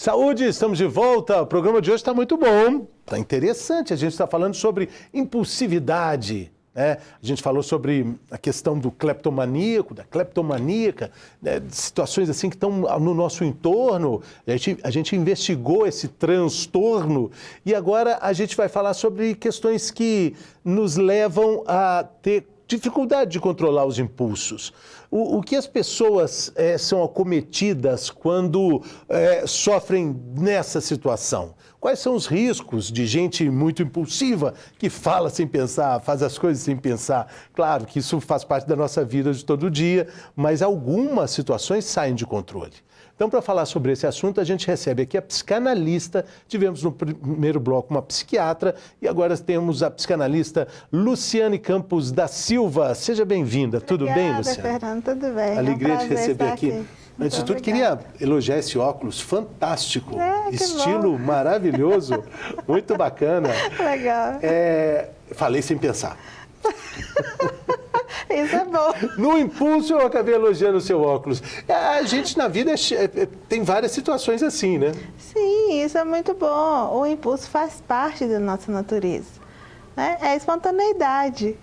Saúde, estamos de volta. O programa de hoje está muito bom, está interessante. A gente está falando sobre impulsividade, né? A gente falou sobre a questão do cleptomaníaco, da cleptomaníaca, né? De situações assim que estão no nosso entorno. A gente investigou esse transtorno e agora a gente vai falar sobre questões que nos levam a ter dificuldade de controlar os impulsos. O que as pessoas são acometidas quando sofrem nessa situação? Quais são os riscos de gente muito impulsiva, que fala sem pensar, faz as coisas sem pensar? Claro que isso faz parte da nossa vida de todo dia, mas algumas situações saem de controle. Então, para falar sobre esse assunto, a gente recebe aqui a psicanalista, tivemos no primeiro bloco uma psiquiatra e agora temos a psicanalista Luciane Campos da Silva. Seja bem-vinda. Tudo bem, Luciane? Fernando, tudo bem. Alegria de receber aqui. Muito Antes de tudo, obrigada. queria elogiar esse óculos fantástico, Que estilo bom. maravilhoso, muito bacana. Legal. Falei sem pensar. Isso é bom. No impulso, eu acabei elogiando o seu óculos. A gente, na vida, tem várias situações assim, né? Sim, isso é muito bom. O impulso faz parte da nossa natureza, né? É a espontaneidade.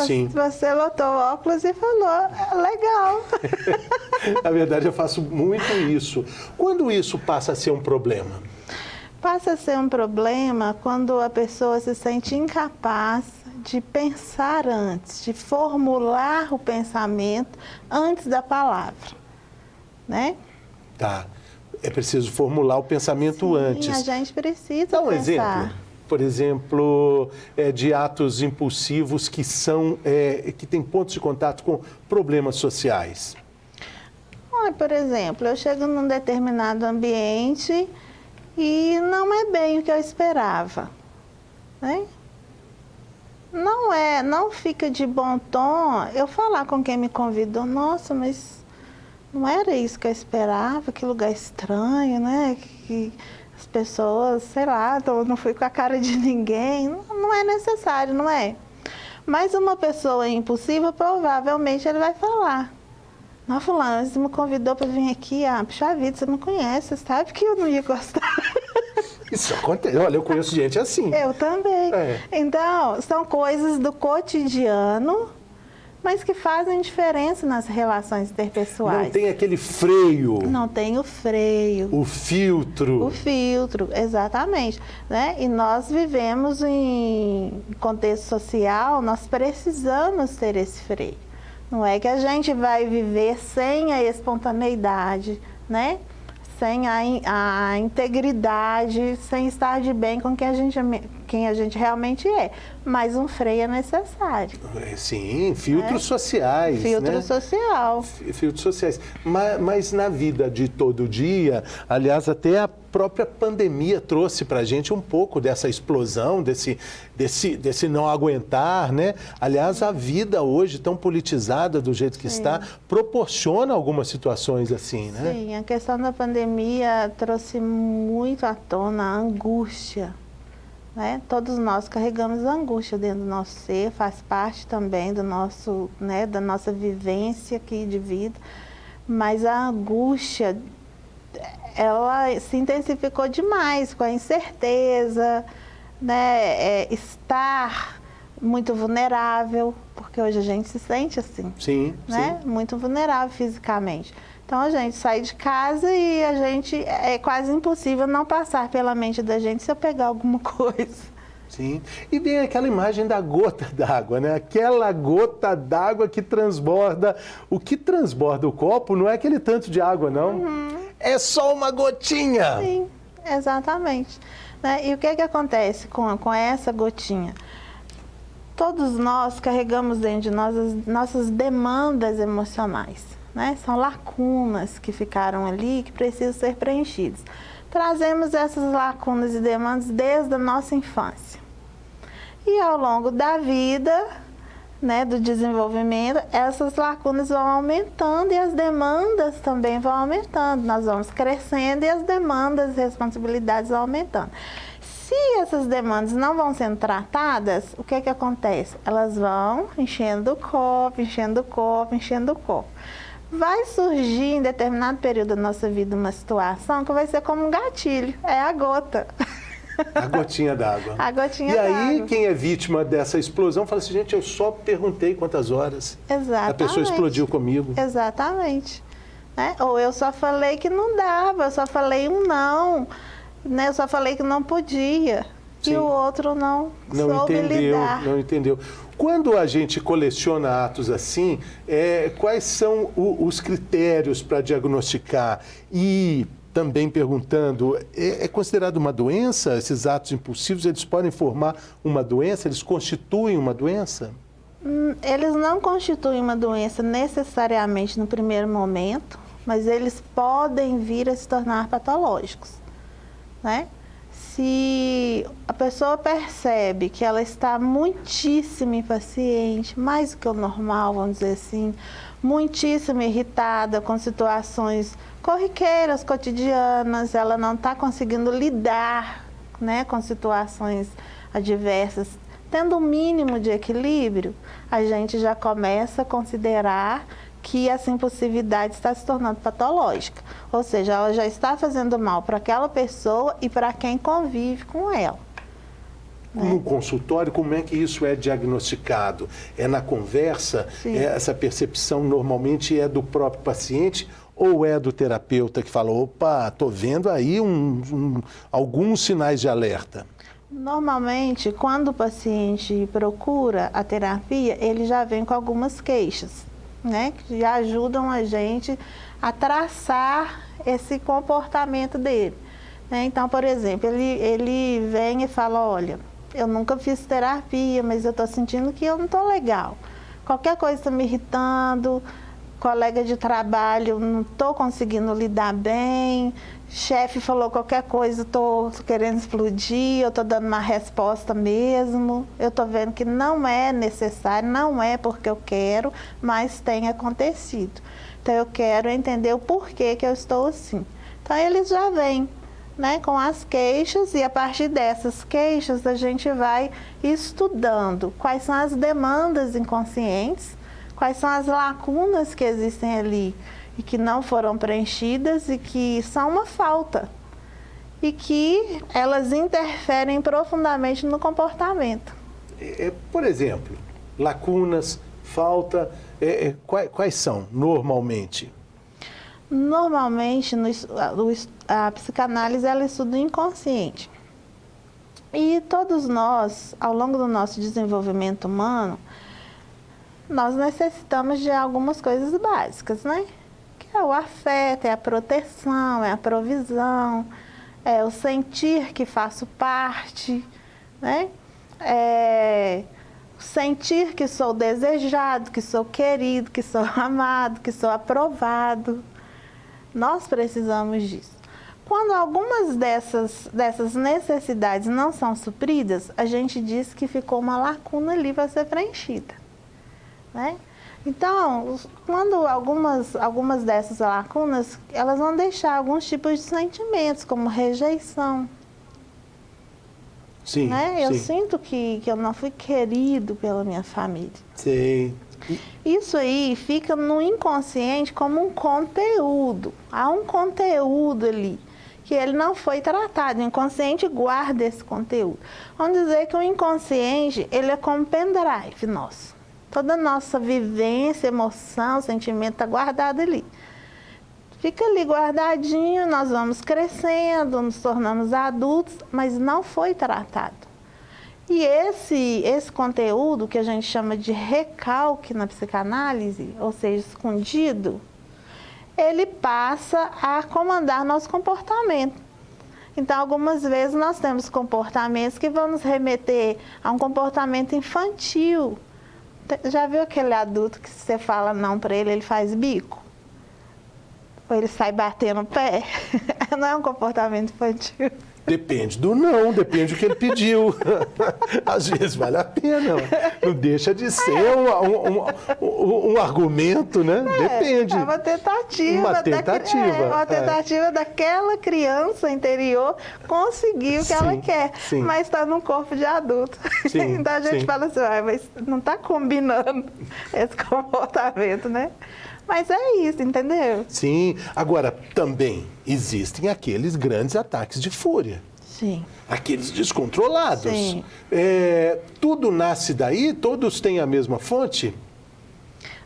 Sim. Você botou o óculos e falou, legal. Na verdade, eu faço muito isso. Quando isso passa a ser um problema? Passa a ser um problema quando a pessoa se sente incapaz de pensar antes, de formular o pensamento antes da palavra, né? Tá. É preciso formular o pensamento antes. A gente precisa Dá um pensar. exemplo. Por exemplo, de atos impulsivos que que têm pontos de contato com problemas sociais. Por exemplo, eu chego num determinado ambiente e não é bem o que eu esperava, né? Não fica de bom tom eu falar com quem me convidou, nossa, mas não era isso que eu esperava, que lugar estranho, né? Que as pessoas, sei lá, não fui com a cara de ninguém, não é necessário, não é? Mas uma pessoa impulsiva, provavelmente ele vai falar. Não, fulano, você me convidou para vir aqui, puxa vida, você me conhece, você sabe que eu não ia gostar. Isso acontece. Olha, eu conheço gente assim. Eu também. Então, são coisas do cotidiano, mas que fazem diferença nas relações interpessoais. Não tem aquele freio. Não tem o freio. O filtro. O filtro, exatamente. Né? E nós vivemos em contexto social, nós precisamos ter esse freio. Não é que a gente vai viver sem a espontaneidade, né? Sem a integridade, sem estar de bem com quem a gente realmente é. Mas um freio é necessário. Sim, filtros sociais. Filtro, né? Social. Filtros sociais. Mas na vida de todo dia, aliás, até a própria pandemia trouxe para a gente um pouco dessa explosão, desse não aguentar, né? Aliás, a vida hoje, tão politizada do jeito que está, proporciona algumas situações assim, né? Sim, a questão da pandemia trouxe muito à tona a angústia, né? Todos nós carregamos angústia dentro do nosso ser, faz parte também do nosso, né, da nossa vivência aqui de vida, mas a angústia, ela se intensificou demais com a incerteza, né? Estar muito vulnerável, porque hoje a gente se sente assim, sim, né? Sim. Muito vulnerável fisicamente. Então a gente sai de casa e é quase impossível não passar pela mente da gente se eu pegar alguma coisa. Sim, e vem aquela imagem da gota d'água, né? Aquela gota d'água que transborda. O que transborda o copo não é aquele tanto de água, não. É só uma gotinha. Sim, exatamente. Né? E o que acontece com essa gotinha? Todos nós carregamos dentro de nós as nossas demandas emocionais, né? São lacunas que ficaram ali que precisam ser preenchidas. Trazemos essas lacunas e demandas desde a nossa infância. E ao longo da vida, né, do desenvolvimento, essas lacunas vão aumentando e as demandas também vão aumentando. Nós vamos crescendo e as demandas e responsabilidades vão aumentando. Se essas demandas não vão sendo tratadas, o que acontece? Elas vão enchendo o copo, enchendo o copo, enchendo o copo. vai surgir em determinado período da nossa vida uma situação que vai ser como um gatilho, é a gota. A gotinha d'água. A gotinha E d'água. aí, quem é vítima dessa explosão fala assim, gente, eu só perguntei quantas horas. Exatamente. A pessoa explodiu comigo. Exatamente. Né? Ou eu só falei que não dava, eu só falei um não, né? Eu só falei que não podia. Sim. E o outro não soube lidar. Não entendeu. Quando a gente coleciona atos assim, quais são os critérios para diagnosticar? E também perguntando, é considerado uma doença? Esses atos impulsivos, eles podem formar uma doença? Eles constituem uma doença? Eles não constituem uma doença necessariamente no primeiro momento, mas eles podem vir a se tornar patológicos, né? Se a pessoa percebe que ela está muitíssimo impaciente, mais do que o normal, vamos dizer assim, muitíssimo irritada com situações corriqueiras, cotidianas, ela não está conseguindo lidar, né, com situações adversas, tendo um mínimo de equilíbrio, a gente já começa a considerar que essa impulsividade está se tornando patológica. Ou seja, ela já está fazendo mal para aquela pessoa e para quem convive com ela. No consultório, como é que isso é diagnosticado? É na conversa? Essa percepção normalmente é do próprio paciente ou é do terapeuta que fala, opa, estou vendo aí alguns sinais de alerta? Normalmente, quando o paciente procura a terapia, ele já vem com algumas queixas, né, que já ajudam a gente a traçar esse comportamento dele. Né? Então, por exemplo, ele vem e fala, olha, eu nunca fiz terapia, mas eu estou sentindo que eu não estou legal. Qualquer coisa está me irritando, colega de trabalho, não estou conseguindo lidar bem, chefe falou qualquer coisa, estou querendo explodir, eu estou dando uma resposta mesmo, eu estou vendo que não é necessário, não é porque eu quero, mas tem acontecido. Então eu quero entender o porquê que eu estou assim. Então eles já vêm, né, com as queixas e a partir dessas queixas a gente vai estudando quais são as demandas inconscientes, quais são as lacunas que existem ali e que não foram preenchidas e que são uma falta e que elas interferem profundamente no comportamento. Por exemplo, lacunas, falta, quais são normalmente? Normalmente, a psicanálise ela estuda o inconsciente. E todos nós, ao longo do nosso desenvolvimento humano, nós necessitamos de algumas coisas básicas, né? Que é o afeto, é a proteção, é a provisão, é o sentir que faço parte, né? É sentir que sou desejado, que sou querido, que sou amado, que sou aprovado. Nós precisamos disso. Quando algumas dessas necessidades não são supridas, a gente diz que ficou uma lacuna ali para ser preenchida. Né? Então, quando algumas dessas lacunas, elas vão deixar alguns tipos de sentimentos, como rejeição. Sim, né? Eu sim. sinto que eu não fui querido pela minha família. Sim. Isso aí fica no inconsciente como um conteúdo. Há um conteúdo ali que ele não foi tratado. O inconsciente guarda esse conteúdo. Vamos dizer que o inconsciente, ele é como pendrive nosso. Toda a nossa vivência, emoção, sentimento está guardado ali. Fica ali guardadinho, nós vamos crescendo, nos tornamos adultos, mas não foi tratado. E esse conteúdo, que a gente chama de recalque na psicanálise, ou seja, escondido, ele passa a comandar nosso comportamento. Então, algumas vezes nós temos comportamentos que vão nos remeter a um comportamento infantil. Já viu aquele adulto que se você fala não para ele, ele faz bico? Ou ele sai batendo o pé? Não é um comportamento infantil. Depende do não, depende do que ele pediu. Às vezes vale a pena. Não deixa de ser um argumento, né? Depende. É uma tentativa. Uma tentativa. Uma tentativa daquela criança interior conseguir o que ela quer. Sim. Mas está num corpo de adulto. Sim, então a gente fala assim, mas não está combinando esse comportamento, né? Mas é isso, entendeu? Sim. Agora, também existem aqueles grandes ataques de fúria. Sim. Aqueles descontrolados. Sim. Tudo nasce daí? Todos têm a mesma fonte?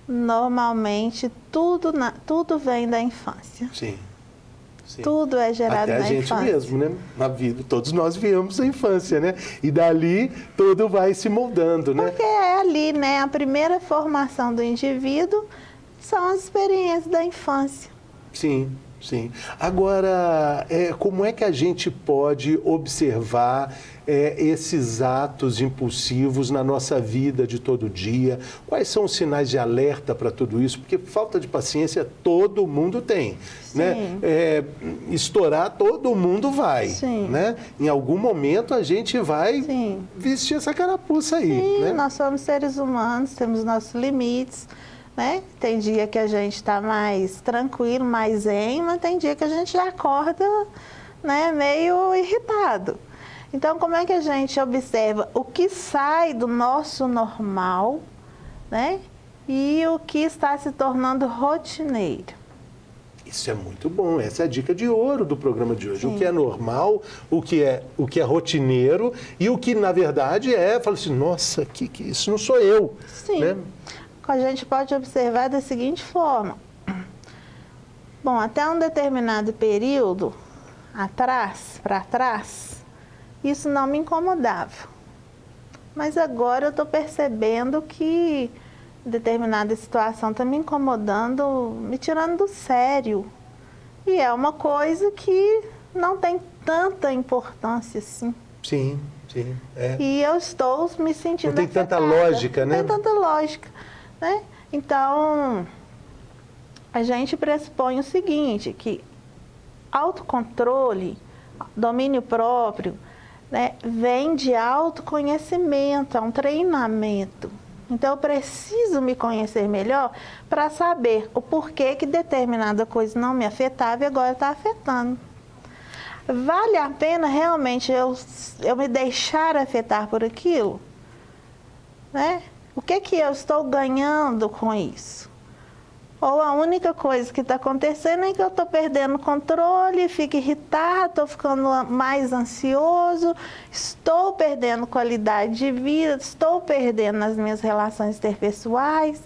Normalmente, tudo vem da infância. Sim. Sim. Tudo é gerado Até na a gente infância. mesmo, né? Na vida, todos nós viemos da infância, né? E dali tudo vai se moldando, né? Porque é ali, né? A primeira formação do indivíduo são as experiências da infância. Sim, sim. Agora, como é que a gente pode observar esses atos impulsivos na nossa vida de todo dia? Quais são os sinais de alerta para tudo isso? Porque falta de paciência todo mundo tem, né? Estourar todo mundo vai, Sim. né? Em algum momento a gente vai Sim. vestir essa carapuça aí, Sim, né? nós somos seres humanos, temos nossos limites, né? Tem dia que a gente está mais tranquilo, mais zen, mas tem dia que a gente já acorda, né, meio irritado. Então, como é que a gente observa o que sai do nosso normal, né? E o que está se tornando rotineiro? Isso é muito bom, essa é a dica de ouro do programa de hoje. Sim. O que é normal, o que é rotineiro e o que, na verdade, fala assim, nossa, que isso não sou eu. Sim. Né? A gente pode observar da seguinte forma. Bom, até um determinado período para trás, isso não me incomodava. Mas agora eu estou percebendo que determinada situação está me incomodando, me tirando do sério. E é uma coisa que não tem tanta importância assim. Sim, sim. E eu estou me sentindo não tem afetada. tanta lógica, né? Não tem tanta lógica, né? Então, a gente pressupõe o seguinte, que autocontrole, domínio próprio, né, vem de autoconhecimento, é um treinamento. Então, eu preciso me conhecer melhor para saber o porquê que determinada coisa não me afetava e agora está afetando. Vale a pena realmente eu me deixar afetar por aquilo? Né? O que eu estou ganhando com isso? Ou a única coisa que está acontecendo é que eu estou perdendo o controle, fico irritado, estou ficando mais ansioso, estou perdendo qualidade de vida, estou perdendo nas minhas relações interpessoais.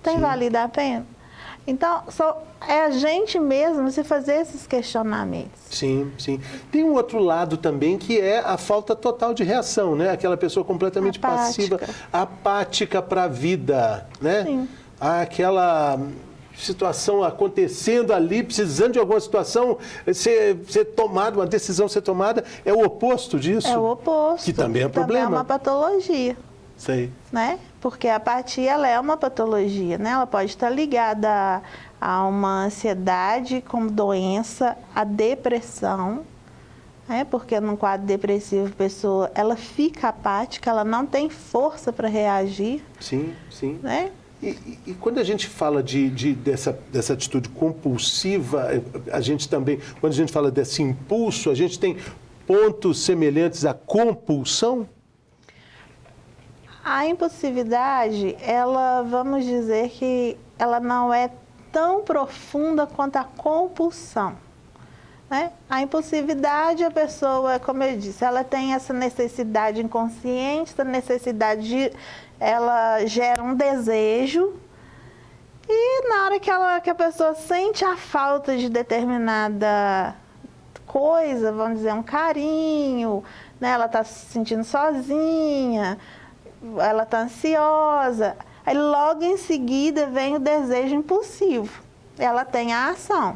Tem Sim. valido a pena? Então, é a gente mesmo se fazer esses questionamentos. Sim, sim. Tem um outro lado também que é a falta total de reação, né? Aquela pessoa completamente passiva, apática para a vida, né? Sim. Aquela situação acontecendo ali, precisando de alguma situação ser tomada, uma decisão ser tomada, é o oposto disso. É o oposto. Que também é problema. Também é uma patologia. Sei. Né? Porque a apatia, ela é uma patologia, né? Ela pode estar ligada a uma ansiedade como doença, a depressão, né? Porque num quadro depressivo a pessoa, ela fica apática, ela não tem força para reagir. Sim, sim. Né? E quando a gente fala dessa atitude compulsiva, a gente também, quando a gente fala desse impulso, a gente tem pontos semelhantes à compulsão? A impulsividade, ela, vamos dizer que ela não é tão profunda quanto a compulsão. Né? A impulsividade, a pessoa, como eu disse, ela tem essa necessidade inconsciente, essa necessidade de... Ela gera um desejo e na hora que a pessoa sente a falta de determinada coisa, vamos dizer, um carinho, né? Ela está se sentindo sozinha, ela está ansiosa, aí logo em seguida vem o desejo impulsivo, ela tem a ação.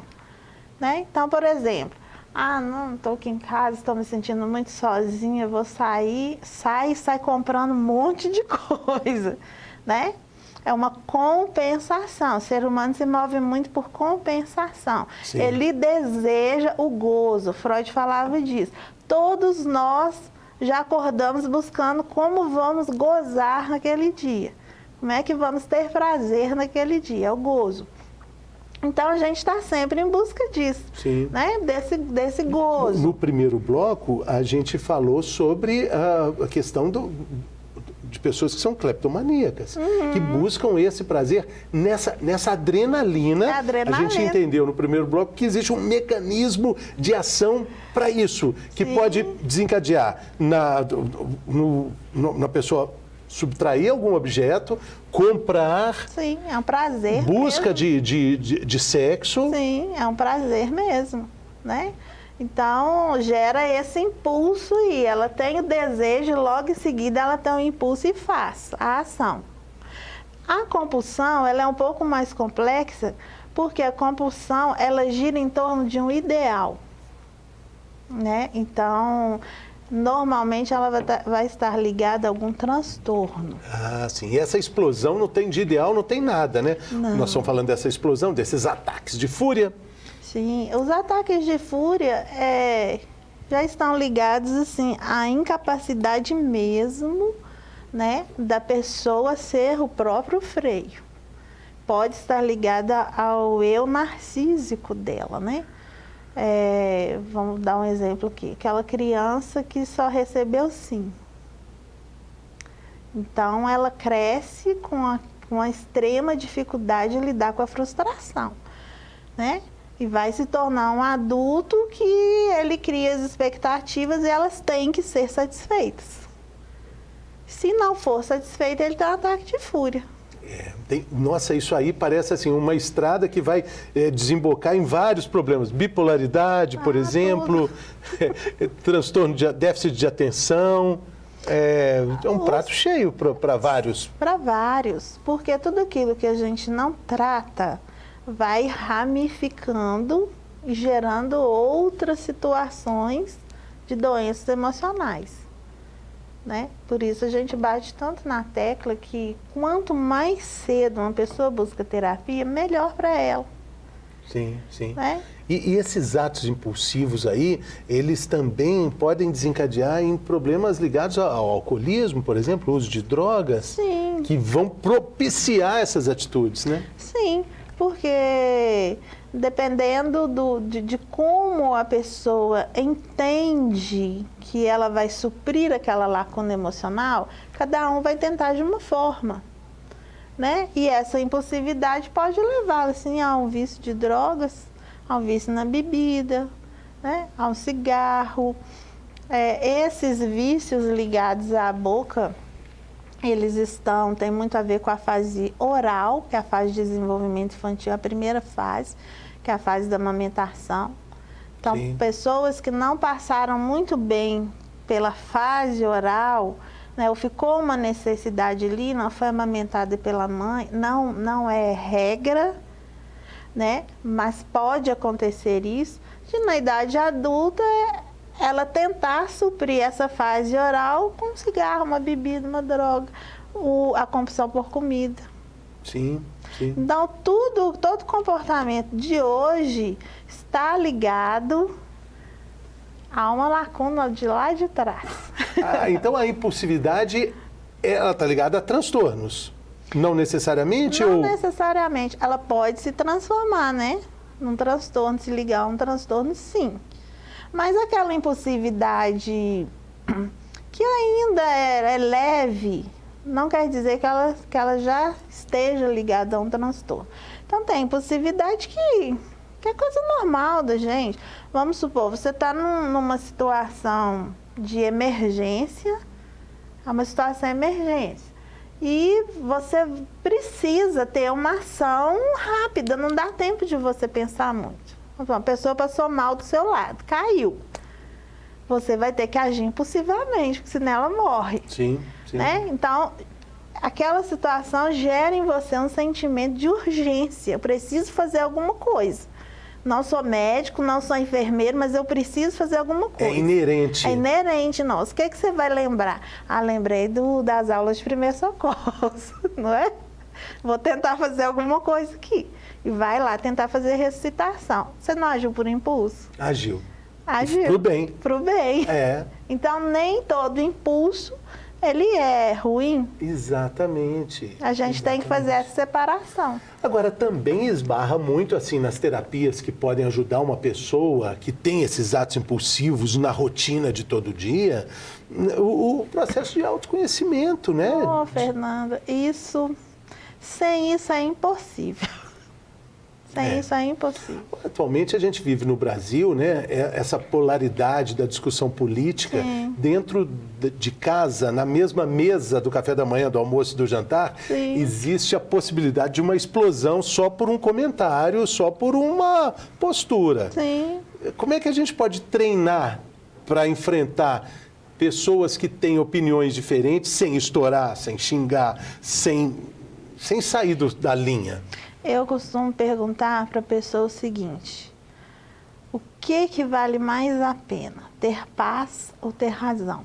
Né? Então, por exemplo, não, estou aqui em casa, estou me sentindo muito sozinha, vou sair, sai comprando um monte de coisa, né? É uma compensação, o ser humano se move muito por compensação. Sim. Ele deseja o gozo, Freud falava disso. Todos nós já acordamos buscando como vamos gozar naquele dia, como é que vamos ter prazer naquele dia, é o gozo. Então, a gente está sempre em busca disso, Sim. Né? Desse gozo. No primeiro bloco, a gente falou sobre a questão de pessoas que são cleptomaníacas, que buscam esse prazer nessa adrenalina. A gente entendeu no primeiro bloco que existe um mecanismo de ação para isso, que pode desencadear na pessoa subtrair algum objeto, comprar. Sim, é um prazer. Busca de sexo. Sim, é um prazer mesmo, né? Então, gera esse impulso e ela tem o desejo, logo em seguida ela tem o impulso e faz a ação. A compulsão, ela é um pouco mais complexa, porque a compulsão, ela gira em torno de um ideal, né? Então, normalmente ela vai estar ligada a algum transtorno. Ah, sim. E essa explosão não tem de ideal, não tem nada, né? Não. Nós estamos falando dessa explosão, desses ataques de fúria. Sim, os ataques de fúria já estão ligados assim à incapacidade mesmo, né, da pessoa ser o próprio freio. Pode estar ligada ao eu narcísico dela, né? Vamos dar um exemplo aqui. Aquela criança que só recebeu sim. Então, ela cresce com a extrema dificuldade de lidar com a frustração, né? E vai se tornar um adulto que ele cria as expectativas e elas têm que ser satisfeitas. Se não for satisfeito, ele tem um ataque de fúria. Nossa, isso aí parece assim uma estrada que vai desembocar em vários problemas. Bipolaridade, por exemplo, transtorno de déficit de atenção. É um prato cheio para vários. Para vários, porque tudo aquilo que a gente não trata vai ramificando e gerando outras situações de doenças emocionais, né? Por isso a gente bate tanto na tecla que quanto mais cedo uma pessoa busca terapia, melhor para ela. Sim, sim. Né? E esses atos impulsivos aí, eles também podem desencadear em problemas ligados ao alcoolismo, por exemplo, o uso de drogas, Sim. que vão propiciar essas atitudes, né? Sim, porque dependendo de como a pessoa entende que ela vai suprir aquela lacuna emocional, cada um vai tentar de uma forma, né? E essa impulsividade pode levar assim, a um vício de drogas, a um vício na bebida, né? A um cigarro. Esses vícios ligados à boca, eles tem muito a ver com a fase oral, que é a fase de desenvolvimento infantil, a primeira fase, que é a fase da amamentação. Então, Sim. Pessoas que não passaram muito bem pela fase oral, né, ou ficou uma necessidade ali, não foi amamentada pela mãe, não é regra, né, mas pode acontecer isso, de na idade adulta ela tentar suprir essa fase oral com um cigarro, uma bebida, uma droga, a compulsão por comida. Sim, sim. Então, todo comportamento de hoje está ligado a uma lacuna de lá de trás. Então, a impulsividade, ela está ligada a transtornos? Não necessariamente? Não necessariamente. Ela pode se transformar, né? Num transtorno, se ligar a um transtorno, sim. Mas aquela impulsividade que ainda é leve, não quer dizer que ela já esteja ligada a um transtorno. Então, tem impulsividade que é coisa normal da gente. Vamos supor, você está numa situação de emergência, é uma situação de emergência, e você precisa ter uma ação rápida, não dá tempo de você pensar muito. Uma pessoa passou mal do seu lado, caiu. Você vai ter que agir impulsivamente, porque senão ela morre. Sim, sim. Né? Então, aquela situação gera em você um sentimento de urgência. Eu preciso fazer alguma coisa. Não sou médico, não sou enfermeiro, mas eu preciso fazer alguma coisa. É inerente. É inerente, nossa. O que você vai lembrar? Lembrei das aulas de primeiros socorros, não é? Vou tentar fazer alguma coisa aqui. E vai lá tentar fazer ressuscitação. Você não agiu por impulso? Agiu. Agiu. Pro bem. Pro bem. É. Então, nem todo impulso ele é ruim? Exatamente. A gente tem que fazer essa separação. Agora, também esbarra muito assim nas terapias que podem ajudar uma pessoa que tem esses atos impulsivos na rotina de todo dia, o processo de autoconhecimento, né? Ô, Fernanda, sem isso é impossível. Sem isso é impossível. Atualmente a gente vive no Brasil, né, essa polaridade da discussão política. Sim. Dentro de casa, na mesma mesa do café da manhã, do almoço e do jantar, Sim. existe a possibilidade de uma explosão só por um comentário, só por uma postura. Sim. Como é que a gente pode treinar para enfrentar pessoas que têm opiniões diferentes sem estourar, sem xingar, sem sair da linha? Eu costumo perguntar para a pessoa o seguinte: o que vale mais a pena, ter paz ou ter razão?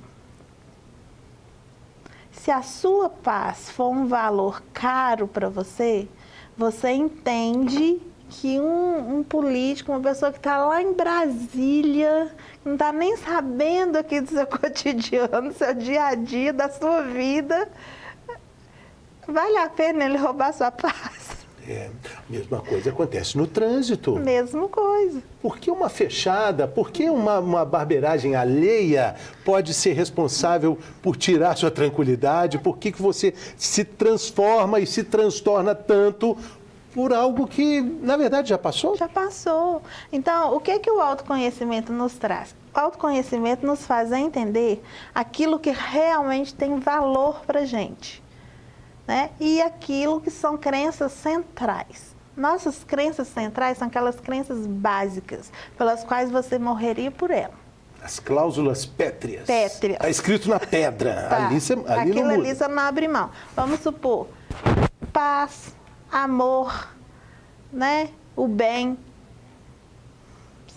Se a sua paz for um valor caro para você, você entende que um político, uma pessoa que está lá em Brasília, não está nem sabendo aqui do seu cotidiano, do seu dia a dia, da sua vida, vale a pena ele roubar sua paz? A mesma coisa acontece no trânsito. Mesma coisa. Por que uma fechada, por que uma barbeiragem alheia pode ser responsável por tirar sua tranquilidade? Por que você se transforma e se transtorna tanto por algo que, na verdade, já passou? Já passou. Então, o que o autoconhecimento nos traz? O autoconhecimento nos faz entender aquilo que realmente tem valor para a gente, né? E aquilo que são crenças centrais. Nossas crenças centrais são aquelas crenças básicas, pelas quais você morreria por ela. As cláusulas pétreas. Pétreas. Está escrito na pedra. Tá. Ali Aquilo não muda. ali você não abre mão. Vamos supor, paz, amor, né? O bem,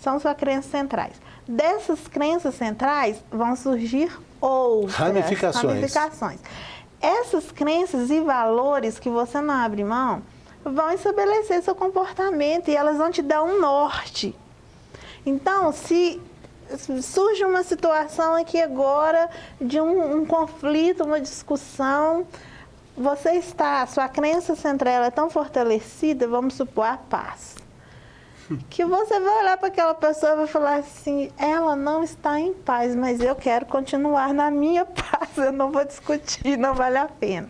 são suas crenças centrais. Dessas crenças centrais vão surgir outras ramificações. Essas crenças e valores que você não abre mão vão estabelecer seu comportamento e elas vão te dar um norte. Então, se surge uma situação aqui agora de um conflito, uma discussão, sua crença central é tão fortalecida, vamos supor, a paz, que você vai olhar para aquela pessoa e vai falar assim: ela não está em paz, mas eu quero continuar na minha paz, eu não vou discutir, não vale a pena.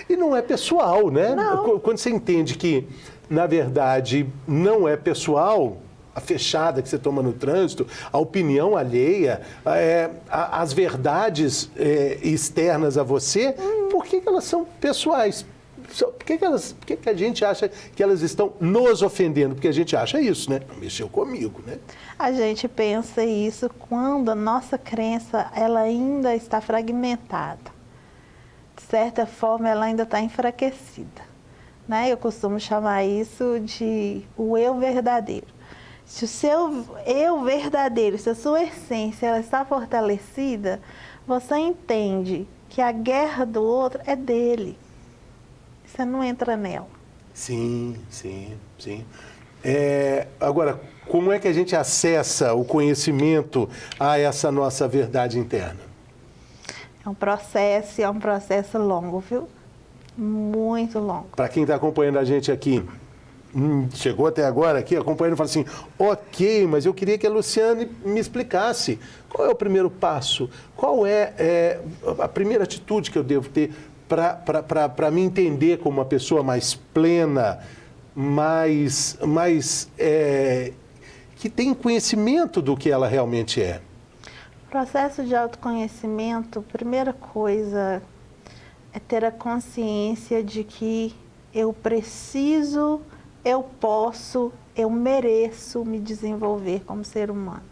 E não é pessoal, né? Não. Quando você entende que, na verdade, não é pessoal, a fechada que você toma no trânsito, a opinião alheia, as verdades externas a você, por que elas são pessoais? Por que a gente acha que elas estão nos ofendendo? Porque a gente acha isso, né? Mexeu comigo, né? A gente pensa isso quando a nossa crença ela ainda está fragmentada. De certa forma, ela ainda está enfraquecida, né? Eu costumo chamar isso de o eu verdadeiro. Se o seu eu verdadeiro, se a sua essência ela está fortalecida, você entende que a guerra do outro é dele. Você não entra nela. Sim. Agora, como é que a gente acessa o conhecimento a essa nossa verdade interna? É um processo longo, viu? Muito longo. Para quem está acompanhando a gente aqui, chegou até agora aqui, acompanhando, fala assim: ok, mas eu queria que a Luciane me explicasse qual é o primeiro passo, qual é a primeira atitude que eu devo ter para me entender como uma pessoa mais plena, que tem conhecimento do que ela realmente é. Processo de autoconhecimento, primeira coisa é ter a consciência de que eu preciso, eu posso, eu mereço me desenvolver como ser humano,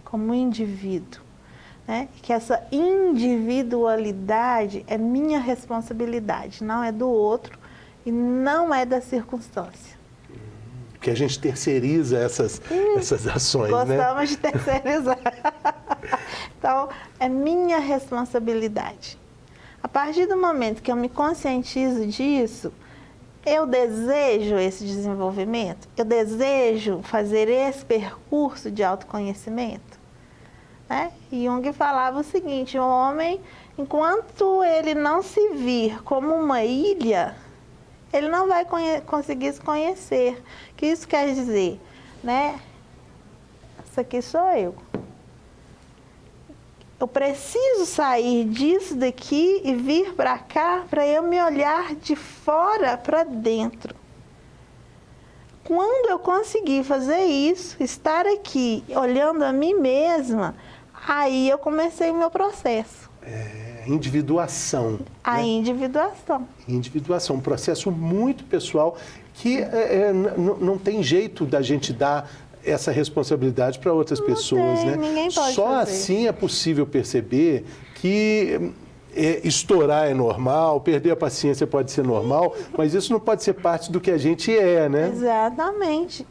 como indivíduo. Né? Que essa individualidade é minha responsabilidade, não é do outro e não é da circunstância. Porque a gente terceiriza essas ações, né? Gostamos de terceirizar. Então, é minha responsabilidade. A partir do momento que eu me conscientizo disso, eu desejo esse desenvolvimento, eu desejo fazer esse percurso de autoconhecimento. Né? Jung falava o seguinte: o homem Enquanto ele não se vir como uma ilha, ele não vai conseguir se conhecer. O que isso quer dizer, né? Isso aqui sou eu. Eu preciso sair disso daqui e vir para cá para eu me olhar de fora para dentro. Quando eu conseguir fazer isso, estar aqui olhando a mim mesma, aí eu comecei o meu processo. Individuação. A individuação. Individuação, um processo muito pessoal que não tem jeito da gente dar essa responsabilidade para outras pessoas, tem, né? Ninguém pode Só fazer. assim é possível perceber que estourar é normal, perder a paciência pode ser normal, mas isso não pode ser parte do que a gente é, né? Exatamente.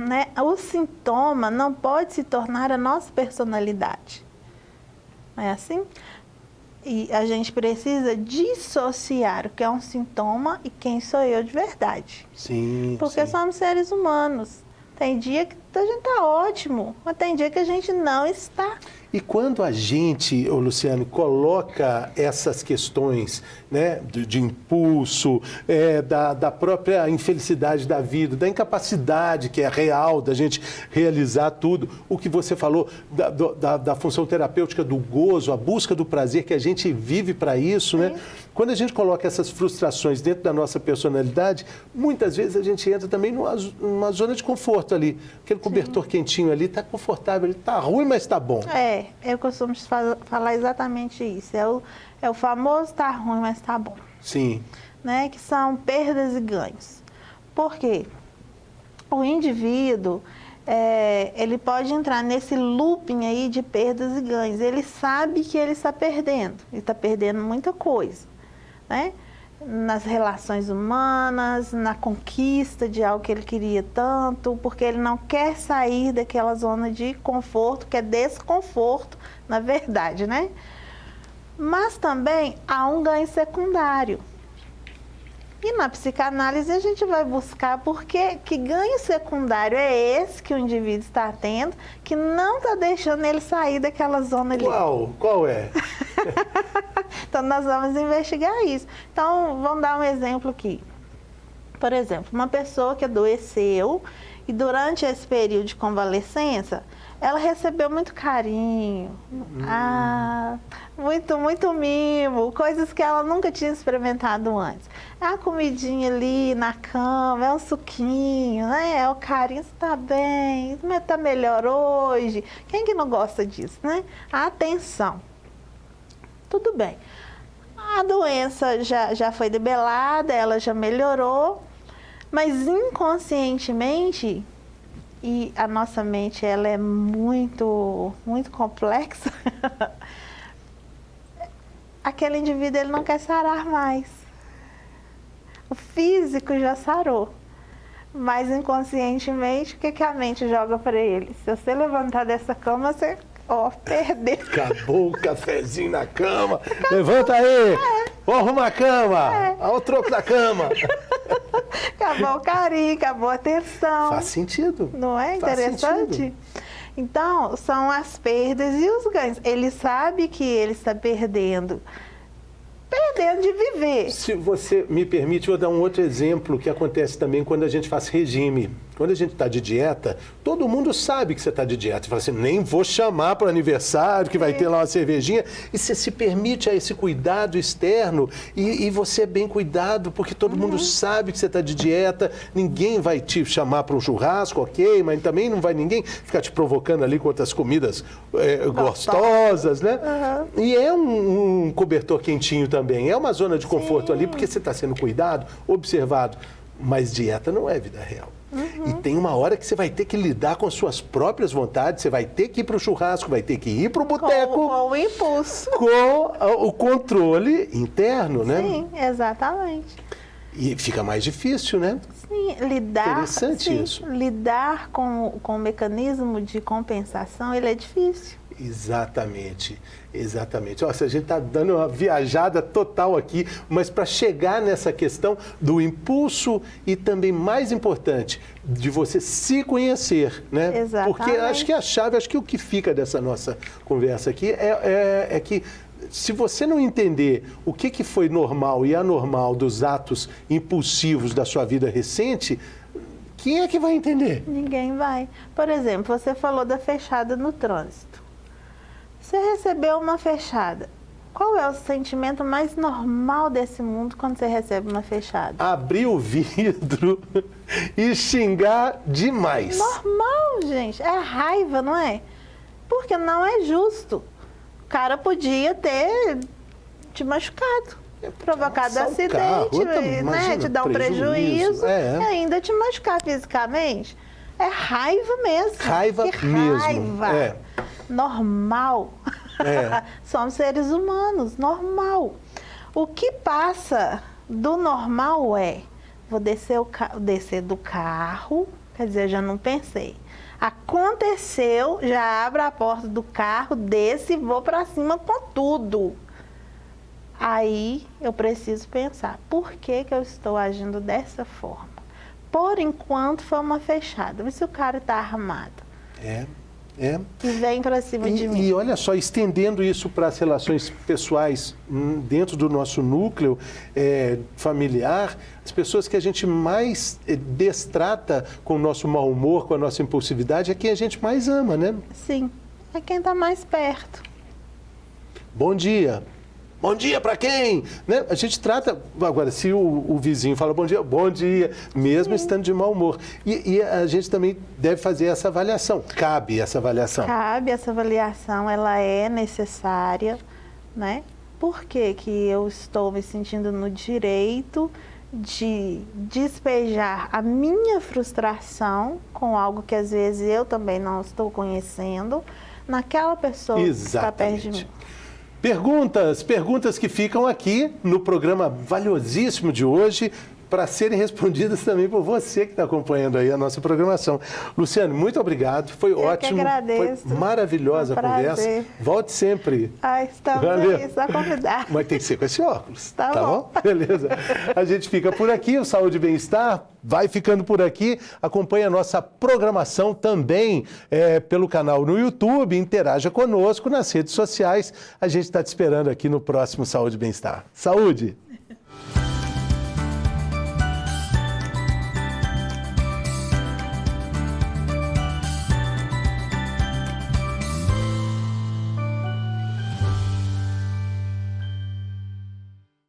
Né? O sintoma não pode se tornar a nossa personalidade. Não é assim? E a gente precisa dissociar o que é um sintoma e quem sou eu de verdade. Sim. Porque sim. somos seres humanos. Tem dia que a gente está ótimo, mas tem dia que a gente não está. E quando a gente, Luciane, coloca essas questões, né, de impulso, da própria infelicidade da vida, da incapacidade que é real da gente realizar tudo, o que você falou da função terapêutica do gozo, a busca do prazer que a gente vive para isso, né? Quando a gente coloca essas frustrações dentro da nossa personalidade, muitas vezes a gente entra também numa zona de conforto ali. Aquele cobertor quentinho ali está confortável, ele está ruim, mas está bom. Eu costumo falar exatamente isso. É o famoso tá ruim, mas tá bom. Sim. Né? Que são perdas e ganhos. Por quê? O indivíduo, ele pode entrar nesse looping aí de perdas e ganhos. Ele sabe que ele está perdendo. Ele está perdendo muita coisa. Né? Nas relações humanas, na conquista de algo que ele queria tanto, porque ele não quer sair daquela zona de conforto, que é desconforto, na verdade, né? Mas também há um ganho secundário. E na psicanálise a gente vai buscar que ganho secundário é esse que o indivíduo está tendo, que não está deixando ele sair daquela zona ali. Qual é? Então, nós vamos investigar isso. Então, vamos dar um exemplo aqui. Por exemplo, uma pessoa que adoeceu e durante esse período de convalescença, ela recebeu muito carinho, muito mimo, coisas que ela nunca tinha experimentado antes. É a comidinha ali na cama, é um suquinho, né? É o carinho, você tá bem, tá melhor hoje. Quem que não gosta disso, né? A atenção. Tudo bem. A doença já foi debelada, ela já melhorou, mas inconscientemente, e a nossa mente ela é muito complexa, aquele indivíduo ele não quer sarar mais. O físico já sarou, mas inconscientemente, o que a mente joga para ele? Se você levantar dessa cama, você perdeu. Acabou o cafezinho na cama. Levanta aí. Vamos arrumar a cama. Olha o troco da cama. Acabou o carinho, acabou a atenção. Faz sentido. Não é Faz interessante? sentido. Então, são as perdas e os ganhos. Ele sabe que ele está perdendo de viver. Se você me permite, eu vou dar um outro exemplo que acontece também quando a gente faz regime. Quando a gente está de dieta, todo mundo sabe que você está de dieta. Você fala assim, nem vou chamar para o aniversário, que vai ter lá uma cervejinha. E você se permite a esse cuidado externo e você é bem cuidado, porque todo mundo sabe que você está de dieta. Ninguém vai te chamar para um churrasco, ok, mas também não vai ninguém ficar te provocando ali com outras comidas gostosas, né? E é um cobertor quentinho também. É uma zona de conforto ali, porque você está sendo cuidado, observado. Mas dieta não é vida real. E tem uma hora que você vai ter que lidar com as suas próprias vontades, você vai ter que ir para o churrasco, vai ter que ir para o boteco. Com o impulso. Com o controle interno, né? Sim, exatamente. E fica mais difícil, né? Sim, Interessante isso. Lidar com o mecanismo de compensação, ele é difícil. Exatamente, exatamente. Nossa, a gente está dando uma viajada total aqui, mas para chegar nessa questão do impulso e também, mais importante, de você se conhecer, né? Exatamente. Porque acho que a chave, acho que o que fica dessa nossa conversa aqui é que se você não entender o que foi normal e anormal dos atos impulsivos da sua vida recente, quem é que vai entender? Ninguém vai. Por exemplo, você falou da fechada no trânsito. Você recebeu uma fechada. Qual é o sentimento mais normal desse mundo quando você recebe uma fechada? Abrir o vidro e xingar demais. Normal, gente. É raiva, não é? Porque não é justo. O cara podia ter te machucado, provocado acidente, né? Te dar um prejuízo e ainda te machucar fisicamente. É raiva mesmo. Raiva mesmo. Raiva. Normal. Somos seres humanos, normal. O que passa do normal é, vou descer do carro, quer dizer, já não pensei. Aconteceu, já abro a porta do carro, desço e vou para cima com tudo. Aí eu preciso pensar, por que eu estou agindo dessa forma? Por enquanto foi uma fechada, mas se o cara está armado? E vem para cima de mim. E olha só, estendendo isso para as relações pessoais dentro do nosso núcleo familiar, as pessoas que a gente mais destrata com o nosso mau humor, com a nossa impulsividade, é quem a gente mais ama, né? Sim, é quem está mais perto. Bom dia. Bom dia para quem? Né? A gente trata... Agora, se o vizinho fala bom dia, mesmo estando de mau humor. E a gente também deve fazer essa avaliação. Cabe essa avaliação. Cabe essa avaliação, ela é necessária, né? Por que eu estou me sentindo no direito de despejar a minha frustração com algo que às vezes eu também não estou conhecendo naquela pessoa que está perto de mim? Perguntas que ficam aqui no programa valiosíssimo de hoje para serem respondidas também por você que está acompanhando aí a nossa programação. Luciane, muito obrigado, foi ótimo, que agradeço. Foi maravilhosa a conversa. Volte sempre. Estamos aí, só convidar. Mas tem que ser com esse óculos, tá bom? Beleza. A gente fica por aqui, o Saúde e Bem-Estar vai ficando por aqui. Acompanhe a nossa programação também pelo canal no YouTube, interaja conosco nas redes sociais. A gente está te esperando aqui no próximo Saúde e Bem-Estar. Saúde!